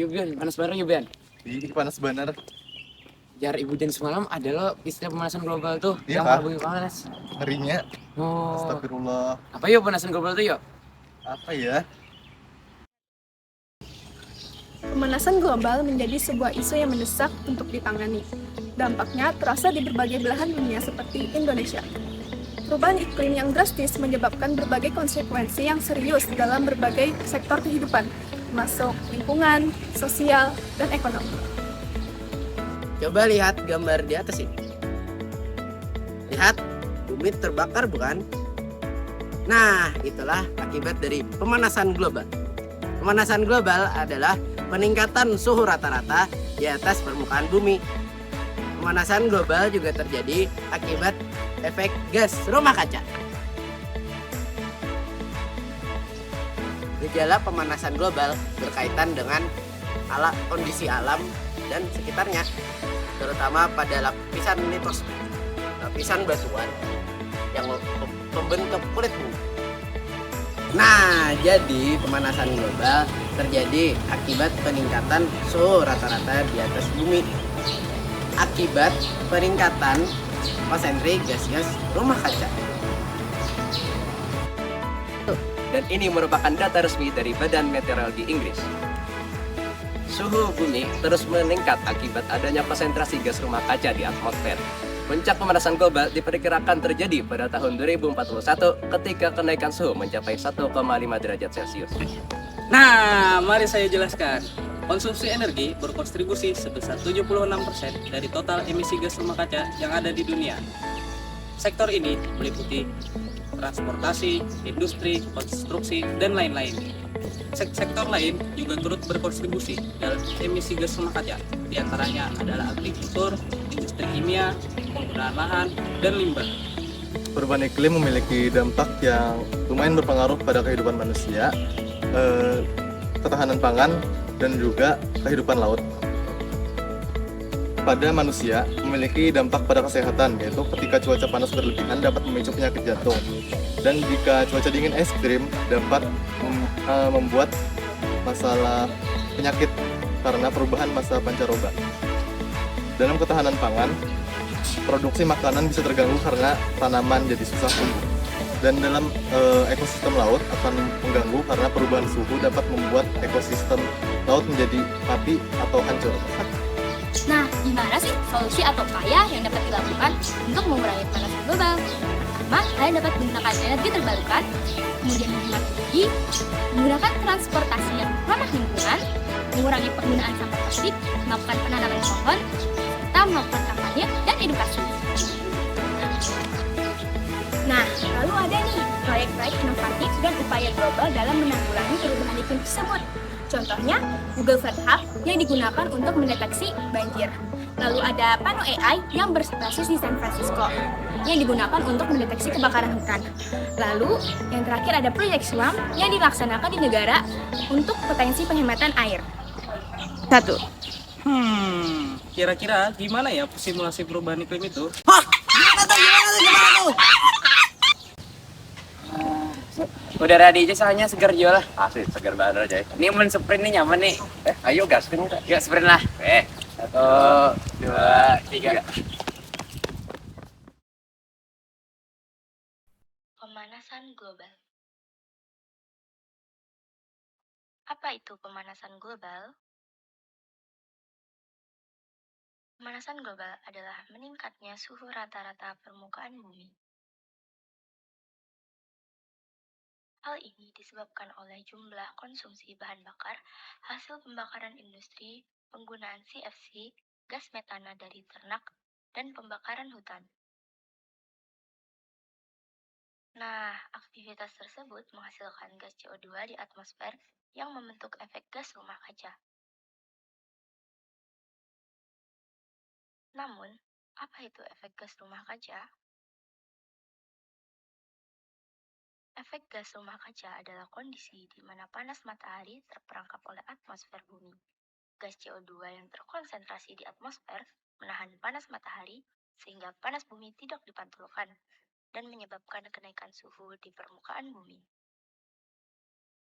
Yuk Ben, panas bareng yuk Ben. Ih, panas bener. Jar ibu dan semalam ada lo istilah pemanasan global tuh Iya, yang Kak. malah bumi panas. Ngerinya. Oh, Astagfirullah. apa yuk pemanasan global tuh yuk? Apa ya? Pemanasan global menjadi sebuah isu yang mendesak untuk ditangani. Dampaknya terasa di berbagai belahan dunia seperti Indonesia. Perubahan iklim yang drastis menyebabkan berbagai konsekuensi yang serius dalam berbagai sektor kehidupan, termasuk lingkungan, sosial, dan ekonomi. Coba lihat gambar di atas ini. Lihat, bumi terbakar bukan? Nah, itulah akibat dari pemanasan global. Pemanasan global adalah peningkatan suhu rata-rata di atas permukaan bumi. Pemanasan global juga terjadi akibat efek gas rumah kaca. Gejala pemanasan global berkaitan dengan kondisi alam dan sekitarnya, terutama pada lapisan litosfer, lapisan batuan yang membentuk kulit bumi. Nah, jadi pemanasan global terjadi akibat peningkatan suhu rata-rata di atas bumi akibat peningkatan konsentrasi gas rumah kaca. Dan ini merupakan data resmi dari Badan Meteorologi Inggris. Suhu bumi terus meningkat akibat adanya konsentrasi gas rumah kaca di atmosfer. Puncak pemanasan global diperkirakan terjadi pada tahun 2041 ketika kenaikan suhu mencapai 1,5 derajat Celcius. Nah, mari saya jelaskan. Konsumsi energi berkontribusi sebesar 76% dari total emisi gas rumah kaca yang ada di dunia. Sektor ini meliputi transportasi, industri, konstruksi, dan lain-lain. Sektor lain juga turut berkontribusi dalam emisi gas rumah kaca. Di antaranya adalah agrikultur, industri kimia, penggunaan lahan, dan limbah. Perubahan iklim memiliki dampak yang lumayan berpengaruh pada kehidupan manusia, ketahanan pangan, dan juga kehidupan laut. Pada manusia memiliki dampak pada kesehatan, yaitu ketika cuaca panas berlebihan dapat memicu penyakit jantung, dan jika cuaca dingin ekstrim dapat membuat masalah penyakit karena perubahan masa pancaroba. Dalam ketahanan pangan, produksi makanan bisa terganggu karena tanaman jadi susah tumbuh. Dan dalam ekosistem laut akan mengganggu karena perubahan suhu dapat membuat ekosistem laut menjadi mati atau hancur. Nah, gimana sih solusi atau upaya yang dapat dilakukan untuk mengurangi pemanasan global? Pertama, kalian dapat menggunakan energi terbarukan, kemudian menghemat energi, menggunakan transportasi yang ramah lingkungan, mengurangi penggunaan sampah plastik, melakukan penanaman pohon, serta melakukan kampanye dan edukasi. Nah, lalu ada nih proyek-proyek inovatif dan upaya global dalam menanggulangi perubahan iklim tersebut. Contohnya, Google Flat Hub yang digunakan untuk mendeteksi banjir. Lalu ada Pano AI yang berbasis di San Francisco yang digunakan untuk mendeteksi kebakaran hutan. Lalu, yang terakhir ada proyek SWAM yang dilaksanakan di negara untuk potensi penghematan air. 1. Kira-kira gimana ya simulasi perubahan iklim itu? Udah ready aja soalnya segar jual lah. Asli, segar banget aja. Ini men sprint nih nyaman nih. Ayo gaskan kita. Yuk sprint lah. 1, 2, 3. Pemanasan global. Apa itu pemanasan global? Pemanasan global adalah meningkatnya suhu rata-rata permukaan bumi. Hal ini disebabkan oleh jumlah konsumsi bahan bakar, hasil pembakaran industri, penggunaan CFC, gas metana dari ternak, dan pembakaran hutan. Nah, aktivitas tersebut menghasilkan gas CO2 di atmosfer yang membentuk efek gas rumah kaca. Namun, apa itu efek gas rumah kaca? Efek gas rumah kaca adalah kondisi di mana panas matahari terperangkap oleh atmosfer bumi. Gas CO2 yang terkonsentrasi di atmosfer menahan panas matahari sehingga panas bumi tidak dipantulkan dan menyebabkan kenaikan suhu di permukaan bumi.